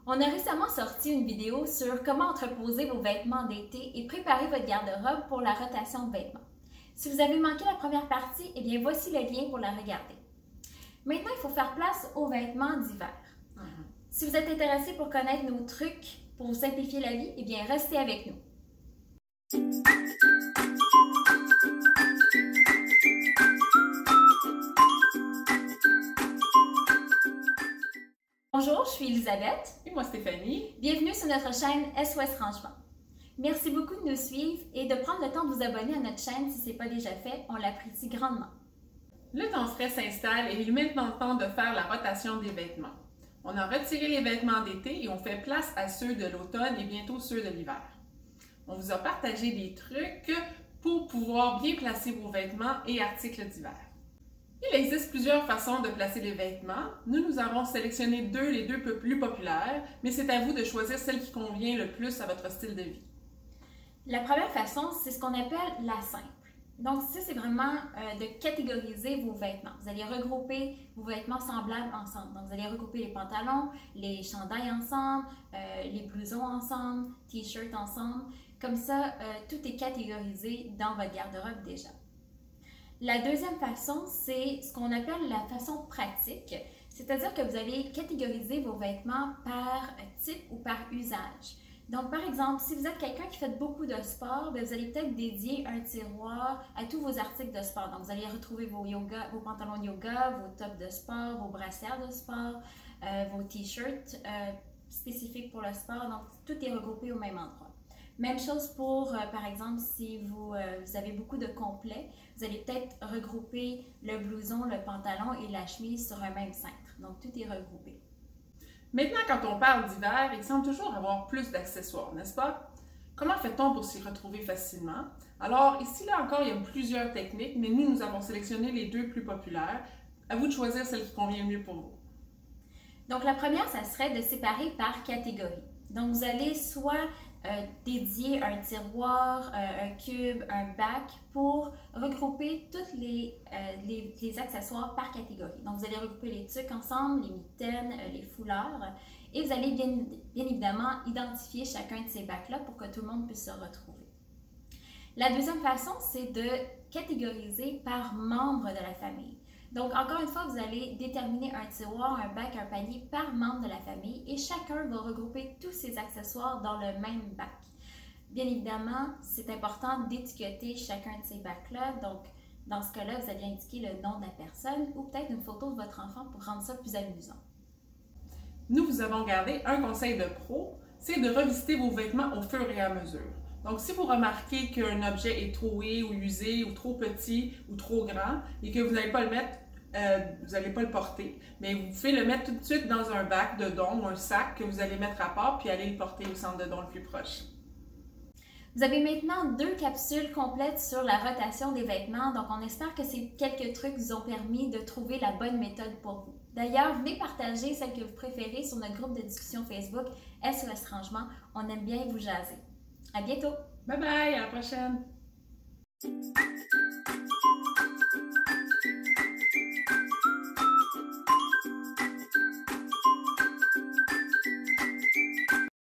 On a récemment sorti une vidéo sur comment entreposer vos vêtements d'été et préparer votre garde-robe pour la rotation de vêtements. Si vous avez manqué la première partie, eh bien voici le lien pour la regarder. Maintenant, il faut faire place aux vêtements d'hiver. Si vous êtes intéressé pour connaître nos trucs pour vous simplifier la vie, eh bien restez avec nous. Bonjour, je suis Elisabeth. Et moi, Stéphanie. Bienvenue sur notre chaîne SOS Rangement. Merci beaucoup de nous suivre et de prendre le temps de vous abonner à notre chaîne si ce n'est pas déjà fait. On l'apprécie grandement. Le temps frais s'installe et il est maintenant temps de faire la rotation des vêtements. On a retiré les vêtements d'été et on fait place à ceux de l'automne et bientôt ceux de l'hiver. On vous a partagé des trucs pour pouvoir bien placer vos vêtements et articles d'hiver. Il existe plusieurs façons de placer les vêtements. Nous avons sélectionné les deux plus populaires, mais c'est à vous de choisir celle qui convient le plus à votre style de vie. La première façon, c'est ce qu'on appelle la simple. Donc, ça, c'est vraiment de catégoriser vos vêtements. Vous allez regrouper vos vêtements semblables ensemble. Donc, vous allez regrouper les pantalons, les chandails ensemble, les blousons ensemble, t-shirts ensemble. Comme ça, tout est catégorisé dans votre garde-robe déjà. La deuxième façon, c'est ce qu'on appelle la façon pratique. C'est-à-dire que vous allez catégoriser vos vêtements par type ou par usage. Donc, par exemple, si vous êtes quelqu'un qui fait beaucoup de sport, bien, vous allez peut-être dédier un tiroir à tous vos articles de sport. Donc, vous allez retrouver vos pantalons de yoga, vos tops de sport, vos brassières de sport, vos t-shirts spécifiques pour le sport. Donc, tout est regroupé au même endroit. Même chose pour, par exemple, si vous avez beaucoup de complets, vous allez peut-être regrouper le blouson, le pantalon et la chemise sur un même cintre. Donc, tout est regroupé. Maintenant, quand on parle d'hiver, il semble toujours avoir plus d'accessoires, n'est-ce pas? Comment fait-on pour s'y retrouver facilement? Alors, ici, là encore, il y a plusieurs techniques, mais nous avons sélectionné les deux plus populaires. À vous de choisir celle qui convient le mieux pour vous. Donc, la première, ça serait de séparer par catégorie. Donc, vous allez soit dédier un tiroir, un cube, un bac pour regrouper tous les accessoires par catégorie. Donc, vous allez regrouper les tucs ensemble, les mitaines, les foulards et vous allez bien évidemment identifier chacun de ces bacs-là pour que tout le monde puisse se retrouver. La deuxième façon, c'est de catégoriser par membre de la famille. Donc, encore une fois, vous allez déterminer un tiroir, un bac, un panier par membre de la famille et chacun va regrouper tous ses accessoires dans le même bac. Bien évidemment, c'est important d'étiqueter chacun de ces bacs-là. Donc, dans ce cas-là, vous allez indiquer le nom de la personne ou peut-être une photo de votre enfant pour rendre ça plus amusant. Nous vous avons gardé un conseil de pro, c'est de revisiter vos vêtements au fur et à mesure. Donc, si vous remarquez qu'un objet est troué ou usé ou trop petit ou trop grand et que vous n'allez pas le mettre, vous n'allez pas le porter, mais vous pouvez le mettre tout de suite dans un bac de dons ou un sac que vous allez mettre à part puis aller le porter au centre de dons le plus proche. Vous avez maintenant 2 capsules complètes sur la rotation des vêtements, donc on espère que ces quelques trucs vous ont permis de trouver la bonne méthode pour vous. D'ailleurs, venez partager celle que vous préférez sur notre groupe de discussion Facebook SOS Rangement. On aime bien vous jaser. À bientôt! Bye bye, à la prochaine!